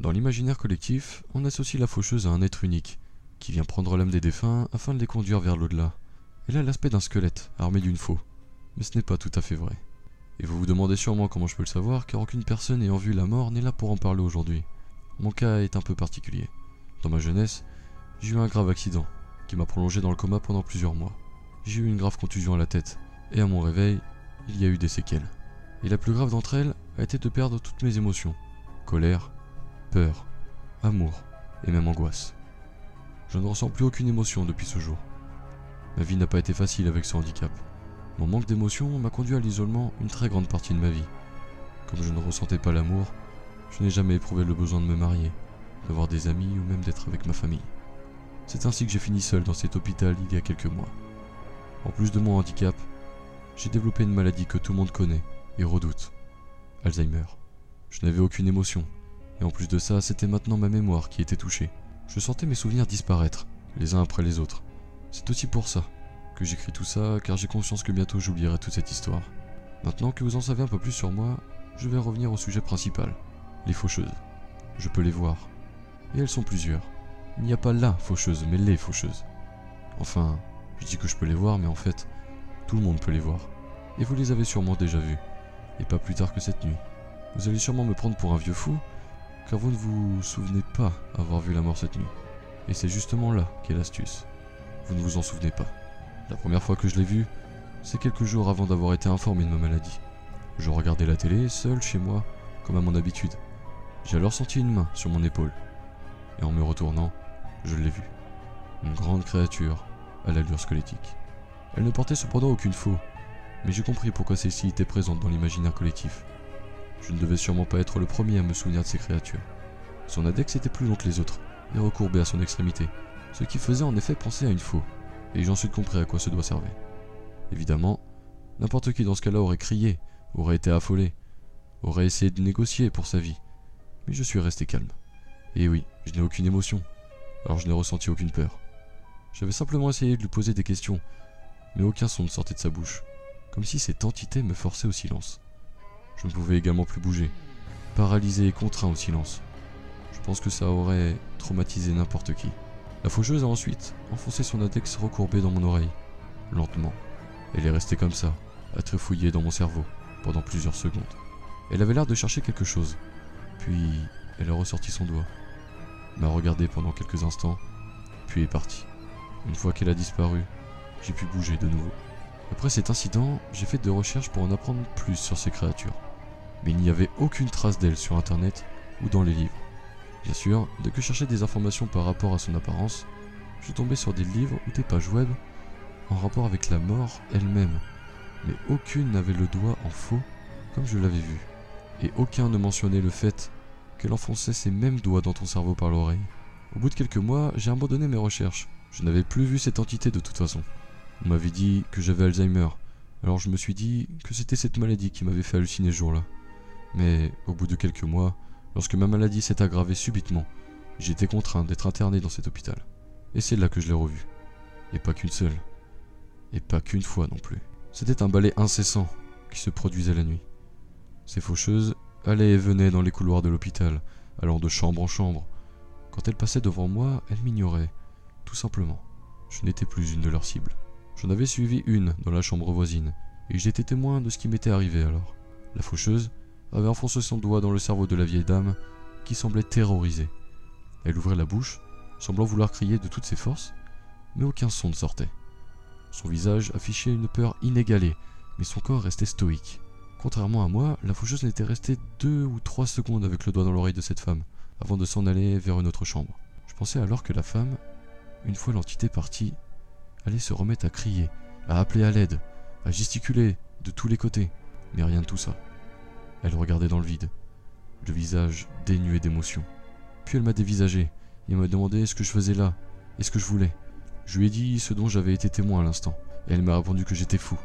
Dans l'imaginaire collectif, on associe la faucheuse à un être unique, qui vient prendre l'âme des défunts afin de les conduire vers l'au-delà. Elle a l'aspect d'un squelette, armé d'une faux. Mais ce n'est pas tout à fait vrai. Et vous vous demandez sûrement comment je peux le savoir, car aucune personne ayant vu la mort n'est là pour en parler aujourd'hui. Mon cas est un peu particulier. Dans ma jeunesse, j'ai eu un grave accident, qui m'a prolongé dans le coma pendant plusieurs mois. J'ai eu une grave contusion à la tête, et à mon réveil, il y a eu des séquelles. Et la plus grave d'entre elles a été de perdre toutes mes émotions. Colère, peur, amour, et même angoisse. Je ne ressens plus aucune émotion depuis ce jour. Ma vie n'a pas été facile avec ce handicap. Mon manque d'émotion m'a conduit à l'isolement une très grande partie de ma vie. Comme je ne ressentais pas l'amour, je n'ai jamais éprouvé le besoin de me marier, d'avoir des amis ou même d'être avec ma famille. C'est ainsi que j'ai fini seul dans cet hôpital il y a quelques mois. En plus de mon handicap, j'ai développé une maladie que tout le monde connaît et redoute. Alzheimer. Je n'avais aucune émotion, et en plus de ça, c'était maintenant ma mémoire qui était touchée. Je sentais mes souvenirs disparaître, les uns après les autres. C'est aussi pour ça que j'écris tout ça, car j'ai conscience que bientôt j'oublierai toute cette histoire. Maintenant que vous en savez un peu plus sur moi, je vais revenir au sujet principal, les faucheuses. Je peux les voir, et elles sont plusieurs. Il n'y a pas la faucheuse, mais les faucheuses. Enfin, je dis que je peux les voir, mais en fait, tout le monde peut les voir. Et vous les avez sûrement déjà vues, et pas plus tard que cette nuit. Vous allez sûrement me prendre pour un vieux fou, car vous ne vous souvenez pas avoir vu la mort cette nuit. Et c'est justement là qu'est l'astuce. Vous ne vous en souvenez pas. La première fois que je l'ai vue, c'est quelques jours avant d'avoir été informé de ma maladie. Je regardais la télé, seul chez moi, comme à mon habitude. J'ai alors senti une main sur mon épaule. Et en me retournant, je l'ai vue. Une grande créature, à l'allure squelettique. Elle ne portait cependant aucune faux, mais j'ai compris pourquoi celle-ci était présente dans l'imaginaire collectif. Je ne devais sûrement pas être le premier à me souvenir de ces créatures. Son index était plus long que les autres, et recourbé à son extrémité, ce qui faisait en effet penser à une faux, et j'ai ensuite compris à quoi ce doigt servait. Évidemment, n'importe qui dans ce cas-là aurait crié, aurait été affolé, aurait essayé de négocier pour sa vie, mais je suis resté calme. Et oui, je n'ai aucune émotion, alors je n'ai ressenti aucune peur. J'avais simplement essayé de lui poser des questions, mais aucun son ne sortait de sa bouche, comme si cette entité me forçait au silence. Je ne pouvais également plus bouger, paralysé et contraint au silence. Je pense que ça aurait traumatisé n'importe qui. La faucheuse a ensuite enfoncé son index recourbé dans mon oreille, lentement. Elle est restée comme ça, à trifouiller dans mon cerveau, pendant plusieurs secondes. Elle avait l'air de chercher quelque chose, puis elle a ressorti son doigt, m'a regardé pendant quelques instants, puis est partie. Une fois qu'elle a disparu, j'ai pu bouger de nouveau. Après cet incident, j'ai fait des recherches pour en apprendre plus sur ces créatures. Mais il n'y avait aucune trace d'elle sur internet ou dans les livres. Bien sûr, dès que je cherchais des informations par rapport à son apparence, je tombais sur des livres ou des pages web en rapport avec la mort elle-même. Mais aucune n'avait le doigt en faux comme je l'avais vu. Et aucun ne mentionnait le fait qu'elle enfonçait ses mêmes doigts dans ton cerveau par l'oreille. Au bout de quelques mois, j'ai abandonné mes recherches. Je n'avais plus vu cette entité de toute façon. On m'avait dit que j'avais Alzheimer, alors je me suis dit que c'était cette maladie qui m'avait fait halluciner ce jour-là. Mais au bout de quelques mois, lorsque ma maladie s'est aggravée subitement, j'ai été contraint d'être interné dans cet hôpital. Et c'est là que je l'ai revu. Et pas qu'une seule. Et pas qu'une fois non plus. C'était un balai incessant qui se produisait la nuit. Ces faucheuses allaient et venaient dans les couloirs de l'hôpital, allant de chambre en chambre. Quand elles passaient devant moi, elles m'ignoraient, tout simplement. Je n'étais plus une de leurs cibles. J'en avais suivi une dans la chambre voisine, et j'étais témoin de ce qui m'était arrivé alors. La faucheuse avait enfoncé son doigt dans le cerveau de la vieille dame, qui semblait terrorisée. Elle ouvrait la bouche, semblant vouloir crier de toutes ses forces, mais aucun son ne sortait. Son visage affichait une peur inégalée, mais son corps restait stoïque. Contrairement à moi, la faucheuse n'était restée 2 ou 3 secondes avec le doigt dans l'oreille de cette femme, avant de s'en aller vers une autre chambre. Je pensais alors que la femme, une fois l'entité partie, allait se remettre à crier, à appeler à l'aide, à gesticuler de tous les côtés, mais rien de tout ça. Elle regardait dans le vide, le visage dénué d'émotion. Puis elle m'a dévisagé, et m'a demandé ce que je faisais là, et ce que je voulais. Je lui ai dit ce dont j'avais été témoin à l'instant, et elle m'a répondu que j'étais fou.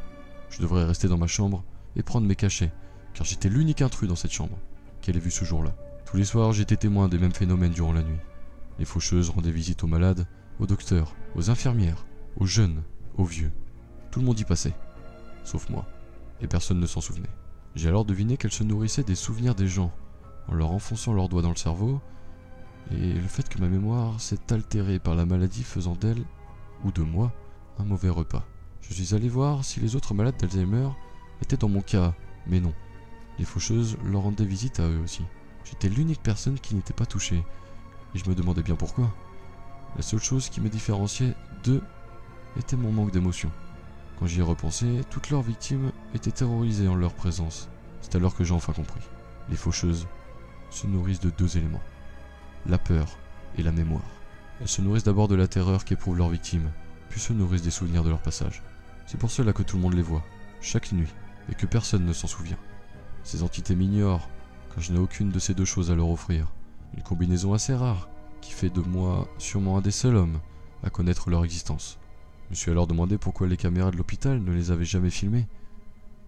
Je devrais rester dans ma chambre et prendre mes cachets, car j'étais l'unique intrus dans cette chambre qu'elle ait vue ce jour-là. Tous les soirs, j'étais témoin des mêmes phénomènes durant la nuit. Les faucheuses rendaient visite aux malades, aux docteurs, aux infirmières, aux jeunes, aux vieux. Tout le monde y passait, sauf moi, et personne ne s'en souvenait. J'ai alors deviné qu'elles se nourrissaient des souvenirs des gens, en leur enfonçant leurs doigts dans le cerveau et le fait que ma mémoire s'est altérée par la maladie faisant d'elle, ou de moi, un mauvais repas. Je suis allé voir si les autres malades d'Alzheimer étaient dans mon cas, mais non. Les faucheuses leur rendaient visite à eux aussi. J'étais l'unique personne qui n'était pas touchée, et je me demandais bien pourquoi. La seule chose qui me différenciait d'eux était mon manque d'émotion. Quand j'y ai repensé, toutes leurs victimes étaient terrorisées en leur présence. C'est alors que j'ai enfin compris. Les faucheuses se nourrissent de deux éléments, la peur et la mémoire. Elles se nourrissent d'abord de la terreur qu'éprouvent leurs victimes, puis se nourrissent des souvenirs de leur passage. C'est pour cela que tout le monde les voit, chaque nuit, et que personne ne s'en souvient. Ces entités m'ignorent, car je n'ai aucune de ces deux choses à leur offrir. Une combinaison assez rare, qui fait de moi sûrement un des seuls hommes à connaître leur existence. Je me suis alors demandé pourquoi les caméras de l'hôpital ne les avaient jamais filmées.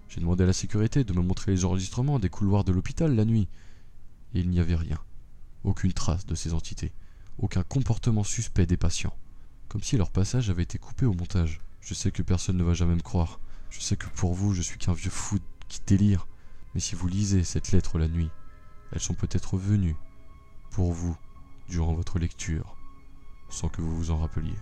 J'ai demandé à la sécurité de me montrer les enregistrements des couloirs de l'hôpital la nuit, et il n'y avait rien. Aucune trace de ces entités, aucun comportement suspect des patients. Comme si leur passage avait été coupé au montage. Je sais que personne ne va jamais me croire. Je sais que pour vous, je suis qu'un vieux fou qui délire. Mais si vous lisez cette lettre la nuit, elles sont peut-être venues pour vous durant votre lecture, sans que vous vous en rappeliez.